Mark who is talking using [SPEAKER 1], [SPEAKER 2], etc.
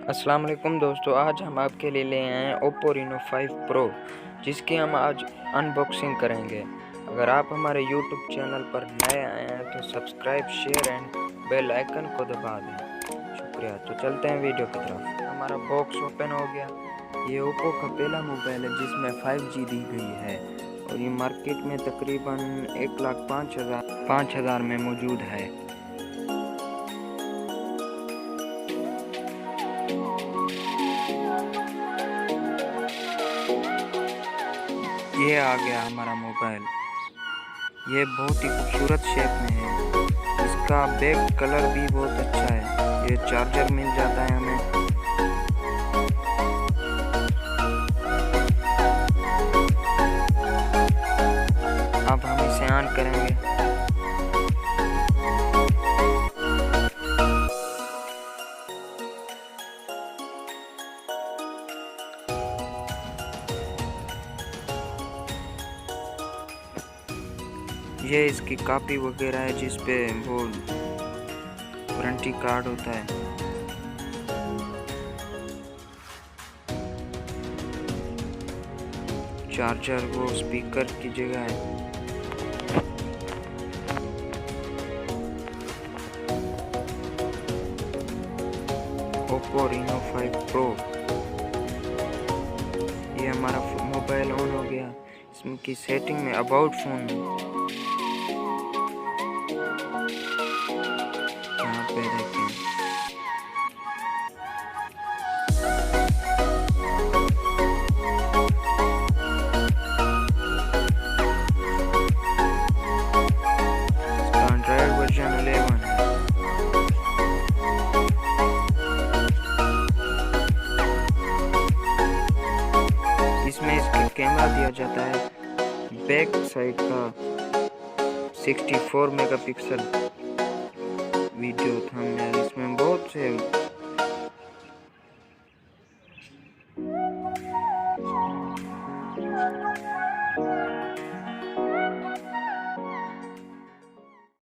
[SPEAKER 1] अस्सलाम वालेकुम दोस्तों, आज हम आपके लिए ले आए हैं ओप्पो Reno 5 Pro, जिसकी हम आज अनबॉक्सिंग करेंगे। अगर आप हमारे यूट्यूब चैनल पर नए आए हैं तो subscribe, share and bell icon को दबा दें। शुक्रिया। तो चलते हैं वीडियो की तरफ। हमारा बॉक्स ओपन हो गया। ये ओप्पो का पहला मोबाइल है जिसमें 5G दी गई है और ये मार्केट में तकरीबन 1,05,000 में मौजूद है। ये आ गया हमारा मोबाइल। ये बहुत ही खूबसूरत शेप में है। इसका बैक कलर भी बहुत अच्छा है। ये चार्जर मिल जाता है हमें। अब हम इसे ऑन करेंगे। ये इसकी कॉपी वगैरह है जिस पे वो वारंटी कार्ड होता है। चार्जर वो स्पीकर की जगह है। Oppo Reno 5 Pro। ये हमारा मोबाइल ऑन हो गया। इसमें की सेटिंग में अबाउट फोन यहाँ पे देखें। एंड्रॉयड वर्जन 11 है। इसमें इसका कैमरा दिया जाता है बैक साइड का 64 मेगापिक्सल वीडियो थंबनेल। इसमें बहुत से